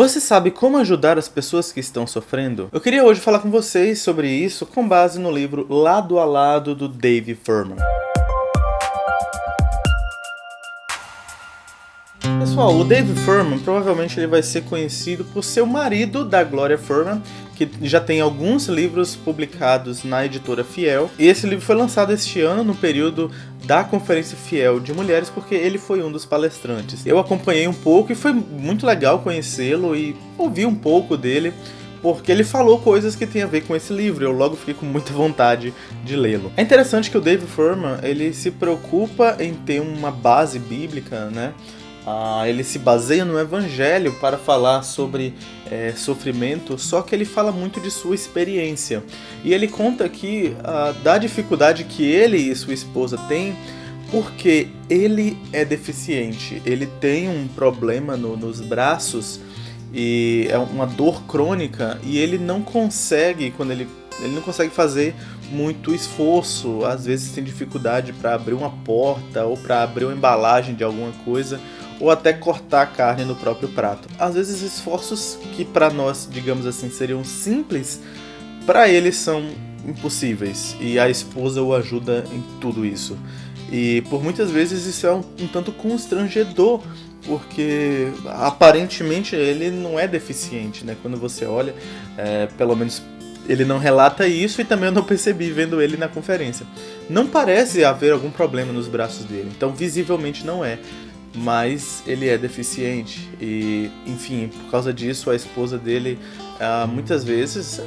Você sabe como ajudar as pessoas que estão sofrendo? Eu queria hoje falar com vocês sobre isso com base no livro Lado a Lado do Dave Furman. Pessoal, o Dave Furman provavelmente ele vai ser conhecido por ser o marido da Gloria Furman, que já tem alguns livros publicados na editora Fiel. E esse livro foi lançado este ano no período da Conferência Fiel de Mulheres, porque ele foi um dos palestrantes. Eu acompanhei um pouco e foi muito legal conhecê-lo e ouvir um pouco dele, porque ele falou coisas que tem a ver com esse livro. Eu logo fiquei com muita vontade de lê-lo. É interessante que o Dave Furman ele se preocupa em ter uma base bíblica, né? Ele se baseia no Evangelho para falar sobre sofrimento, só que ele fala muito de sua experiência. E ele conta aqui da dificuldade que ele e sua esposa têm, porque ele é deficiente, ele tem um problema nos braços, e é uma dor crônica, e ele não consegue, ele não consegue fazer muito esforço, às vezes tem dificuldade para abrir uma porta ou para abrir uma embalagem de alguma coisa, ou até cortar a carne no próprio prato. Às vezes esforços que para nós, digamos assim, seriam simples, para ele são impossíveis, e a esposa o ajuda em tudo isso. E por muitas vezes isso é um tanto constrangedor, porque aparentemente ele não é deficiente, né? Quando você olha, pelo menos ele não relata isso, e também eu não percebi vendo ele na conferência. Não parece haver algum problema nos braços dele, então visivelmente não é. Mas ele é deficiente e, enfim, por causa disso a esposa dele muitas vezes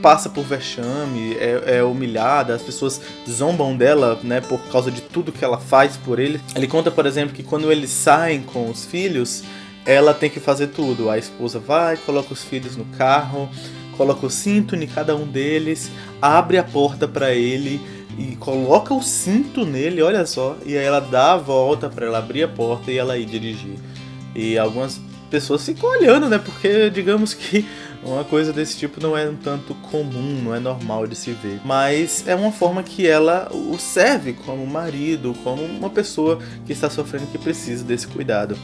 passa por vexame, é humilhada, as pessoas zombam dela, né, por causa de tudo que ela faz por ele. Ele conta, por exemplo, que quando eles saem com os filhos, ela tem que fazer tudo. A esposa vai, coloca os filhos no carro, coloca o cinto em cada um deles, abre a porta para ele e coloca o cinto nele, olha só, e aí ela dá a volta para ela abrir a porta e ela ir dirigir. E algumas pessoas ficam olhando, né, porque digamos que uma coisa desse tipo não é um tanto comum, não é normal de se ver. Mas é uma forma que ela o serve como marido, como uma pessoa que está sofrendo, que precisa desse cuidado.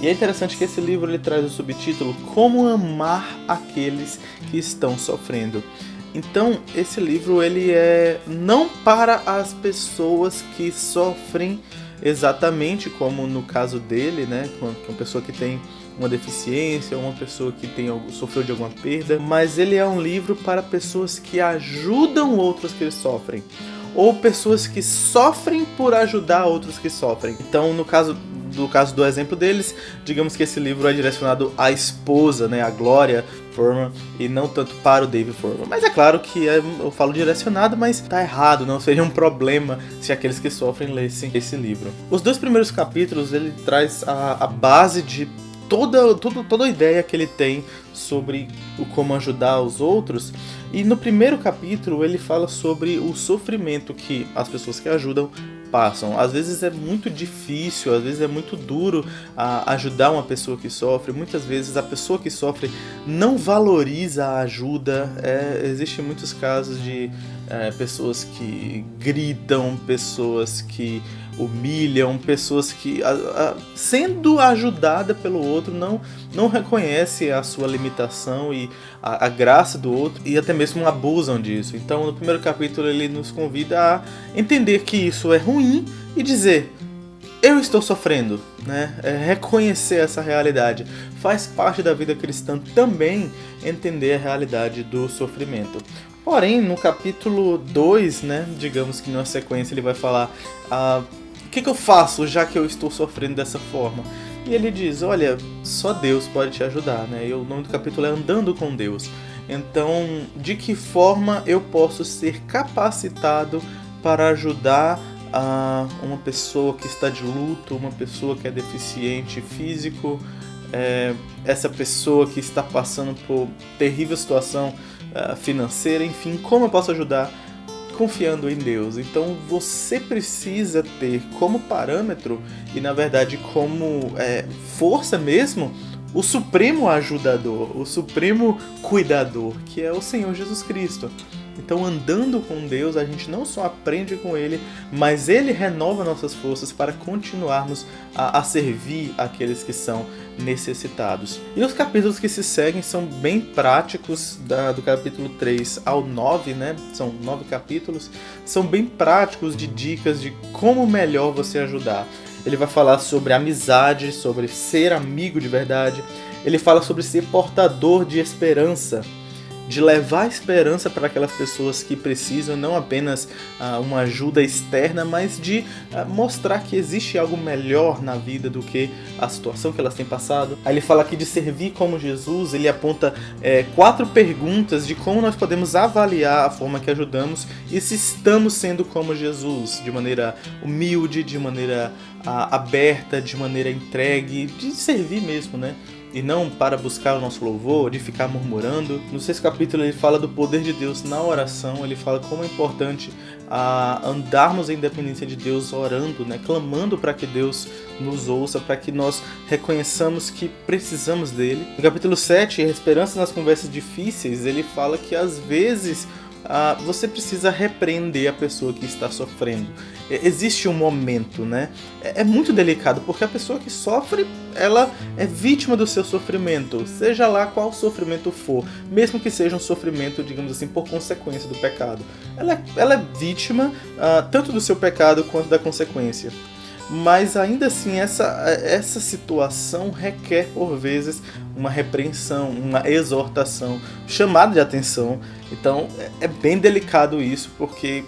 E é interessante que esse livro ele traz o subtítulo Como Amar Aqueles que Estão Sofrendo. Então, esse livro ele é não para as pessoas que sofrem exatamente como no caso dele, né? Uma pessoa que tem uma deficiência, uma pessoa que sofreu de alguma perda, mas ele é um livro para pessoas que ajudam outros que sofrem, ou pessoas que sofrem por ajudar outros que sofrem. Então, no caso do exemplo deles, digamos que esse livro é direcionado à esposa, né, a Gloria Furman, e não tanto para o Dave Furman. Mas é claro que eu falo direcionado, mas tá errado, não seria um problema se aqueles que sofrem lessem esse livro. Os 2 primeiros capítulos, ele traz a base de toda a ideia que ele tem sobre como ajudar os outros. E no primeiro capítulo ele fala sobre o sofrimento que as pessoas que ajudam passam. Às vezes é muito difícil, às vezes é muito duro ajudar uma pessoa que sofre. Muitas vezes a pessoa que sofre não valoriza a ajuda. Existem muitos casos de pessoas que gritam, pessoas que humilham, pessoas que, sendo ajudada pelo outro, não reconhece a sua limitação e a graça do outro, e até mesmo abusam disso. Então, no primeiro capítulo, ele nos convida a entender que isso é ruim e dizer: eu estou sofrendo, né? Reconhecer essa realidade. Faz parte da vida cristã também entender a realidade do sofrimento. Porém, no capítulo 2, né, digamos que na sequência ele vai falar o que eu faço já que eu estou sofrendo dessa forma? E ele diz, olha, só Deus pode te ajudar, né? E o nome do capítulo é Andando com Deus. Então, de que forma eu posso ser capacitado para ajudar uma pessoa que está de luto, uma pessoa que é deficiente físico, essa pessoa que está passando por terrível situação financeira, enfim, como eu posso ajudar? Confiando em Deus. Então você precisa ter como parâmetro e na verdade como força mesmo o supremo ajudador, o supremo cuidador, que é o Senhor Jesus Cristo. Então, andando com Deus, a gente não só aprende com Ele, mas Ele renova nossas forças para continuarmos a servir aqueles que são necessitados. E os capítulos que se seguem são bem práticos, do capítulo 3 ao 9, né? São 9 capítulos, são bem práticos de dicas de como melhor você ajudar. Ele vai falar sobre amizade, sobre ser amigo de verdade. Ele fala sobre ser portador de esperança, de levar esperança para aquelas pessoas que precisam, não apenas uma ajuda externa, mas de mostrar que existe algo melhor na vida do que a situação que elas têm passado. Aí ele fala aqui de servir como Jesus, ele aponta 4 perguntas de como nós podemos avaliar a forma que ajudamos e se estamos sendo como Jesus, de maneira humilde, de maneira aberta, de maneira entregue, de servir mesmo, né? E não para buscar o nosso louvor, de ficar murmurando. No 6º capítulo ele fala do poder de Deus na oração, ele fala como é importante andarmos em dependência de Deus orando, né? Clamando para que Deus nos ouça, para que nós reconheçamos que precisamos dele. No capítulo 7, Esperança nas Conversas Difíceis, ele fala que às vezes você precisa repreender a pessoa que está sofrendo. Existe um momento, né? É muito delicado, porque a pessoa que sofre, ela é vítima do seu sofrimento, seja lá qual sofrimento for, mesmo que seja um sofrimento, digamos assim, por consequência do pecado. Ela é vítima tanto do seu pecado quanto da consequência. Mas ainda assim, essa situação requer, por vezes, uma repreensão, uma exortação, chamada de atenção. Então, é bem delicado isso, porque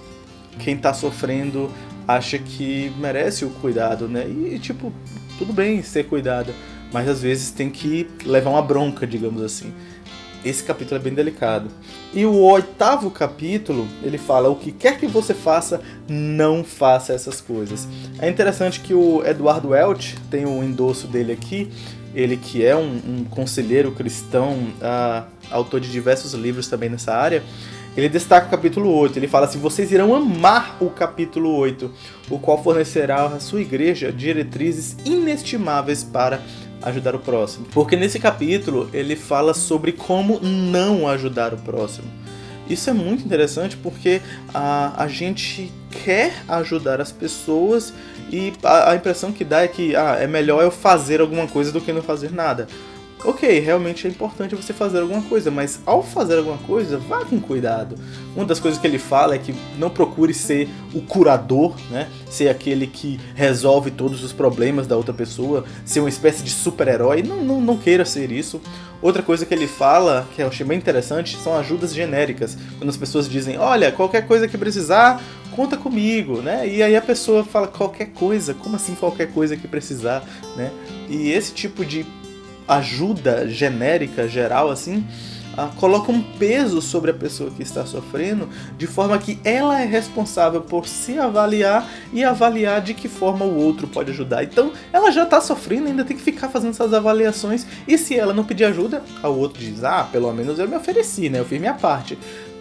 quem está sofrendo acha que merece o cuidado, né? E, tipo, tudo bem ser cuidado, mas às vezes tem que levar uma bronca, digamos assim. Esse capítulo é bem delicado. E o 8º capítulo, ele fala: o que quer que você faça, não faça essas coisas. É interessante que o Eduardo Welch, tem um endosso dele aqui, ele que é um conselheiro cristão, autor de diversos livros também nessa área, ele destaca o capítulo 8, ele fala assim: vocês irão amar o capítulo 8, o qual fornecerá à sua igreja diretrizes inestimáveis para ajudar o próximo. Porque nesse capítulo ele fala sobre como não ajudar o próximo. Isso é muito interessante porque a gente quer ajudar as pessoas e a impressão que dá é que é melhor eu fazer alguma coisa do que não fazer nada. Ok, realmente é importante você fazer alguma coisa, mas ao fazer alguma coisa, vá com cuidado. Uma das coisas que ele fala é que não procure ser o curador, né? Ser aquele que resolve todos os problemas da outra pessoa, ser uma espécie de super-herói. Não queira ser isso. Outra coisa que ele fala, que eu achei bem interessante, são ajudas genéricas. Quando as pessoas dizem: olha, qualquer coisa que precisar, conta comigo, né? E aí a pessoa fala: qualquer coisa? Como assim qualquer coisa que precisar, né? E esse tipo de ajuda genérica, geral, assim, coloca um peso sobre a pessoa que está sofrendo, de forma que ela é responsável por se avaliar e avaliar de que forma o outro pode ajudar. Então, ela já está sofrendo, ainda tem que ficar fazendo essas avaliações, e se ela não pedir ajuda, o outro diz: pelo menos eu me ofereci, né? Eu fiz minha parte.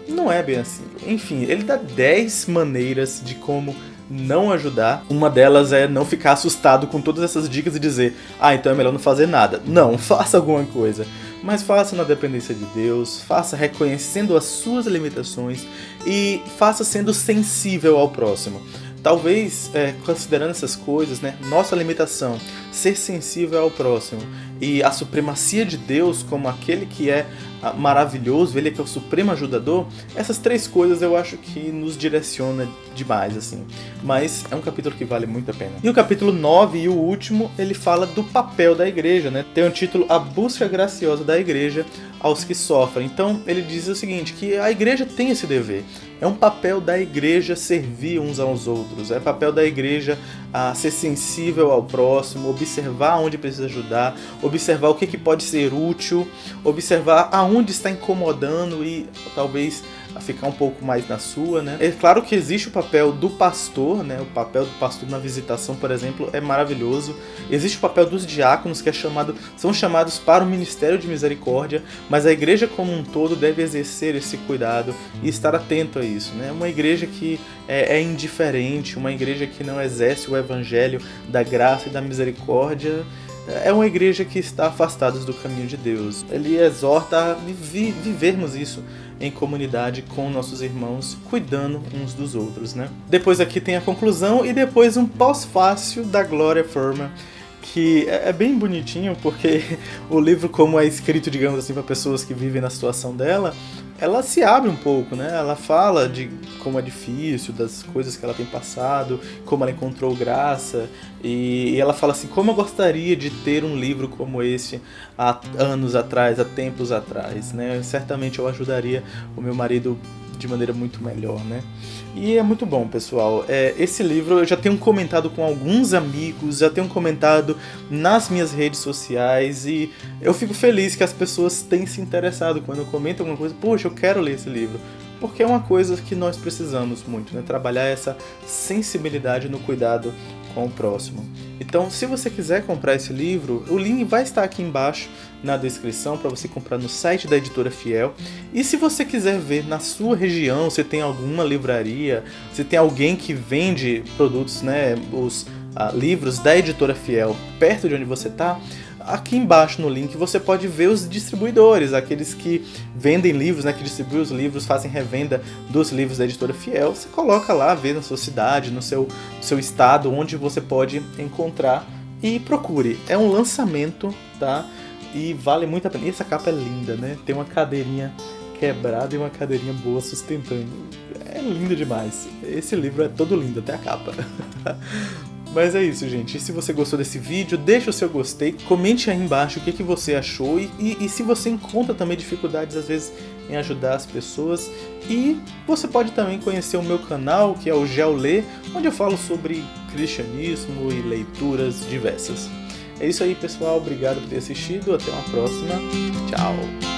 Não é bem assim. Enfim, ele dá 10 maneiras de como não ajudar. Uma delas é não ficar assustado com todas essas dicas e dizer: então é melhor não fazer nada. Não, faça alguma coisa. Mas faça na dependência de Deus, faça reconhecendo as suas limitações e faça sendo sensível ao próximo. Talvez, considerando essas coisas, né, nossa limitação, ser sensível ao próximo e a supremacia de Deus como aquele que é maravilhoso, ele que é o supremo ajudador, essas 3 coisas eu acho que nos direciona demais, assim. Mas é um capítulo que vale muito a pena. E o capítulo 9 e o último, ele fala do papel da igreja, né? Tem o título: A Busca Graciosa da Igreja aos que Sofrem. Então ele diz o seguinte, que a igreja tem esse dever. É um papel da igreja servir uns aos outros, é papel da igreja ser sensível ao próximo, observar onde precisa ajudar, observar o que pode ser útil, observar aonde está incomodando e talvez ficar um pouco mais na sua, né? É claro que existe o papel do pastor, né? O papel do pastor na visitação, por exemplo, é maravilhoso. Existe o papel dos diáconos, que são chamados para o ministério de misericórdia, mas a igreja como um todo deve exercer esse cuidado e estar atento a isso, né? Uma igreja que é indiferente, uma igreja que não exerce o evangelho da graça e da misericórdia, é uma igreja que está afastada do caminho de Deus. Ele exorta a vivermos isso em comunidade com nossos irmãos, cuidando uns dos outros, né? Depois aqui tem a conclusão e depois um pós-fácil da Gloria Furman, que é bem bonitinho, porque o livro, como é escrito, digamos assim, para pessoas que vivem na situação dela, ela se abre um pouco, né? Ela fala de como é difícil, das coisas que ela tem passado, como ela encontrou graça, e ela fala assim, como eu gostaria de ter um livro como esse há anos atrás, há tempos atrás, né? Certamente eu ajudaria o meu marido de maneira muito melhor, né? E é muito bom, pessoal. Esse livro eu já tenho comentado com alguns amigos, já tenho comentado nas minhas redes sociais e eu fico feliz que as pessoas têm se interessado quando eu comento alguma coisa. Poxa, eu quero ler esse livro. Porque é uma coisa que nós precisamos muito, né? Trabalhar essa sensibilidade no cuidado com o próximo. Então, se você quiser comprar esse livro, o link vai estar aqui embaixo na descrição para você comprar no site da Editora Fiel. E se você quiser ver na sua região, se tem alguma livraria, se tem alguém que vende produtos, né, os livros da Editora Fiel perto de onde você está, aqui embaixo no link você pode ver os distribuidores, aqueles que vendem livros, né, que distribuem os livros, fazem revenda dos livros da Editora Fiel. Você coloca lá, vê na sua cidade, no seu estado, onde você pode encontrar e procure. É um lançamento, tá? E vale muito a pena. E essa capa é linda, né? Tem uma cadeirinha quebrada e uma cadeirinha boa sustentando. É lindo demais. Esse livro é todo lindo, até a capa. Mas é isso, gente. E se você gostou desse vídeo, deixa o seu gostei, comente aí embaixo o que você achou e se você encontra também dificuldades, às vezes, em ajudar as pessoas. E você pode também conhecer o meu canal, que é o GeoLê, onde eu falo sobre cristianismo e leituras diversas. É isso aí, pessoal. Obrigado por ter assistido. Até uma próxima. Tchau!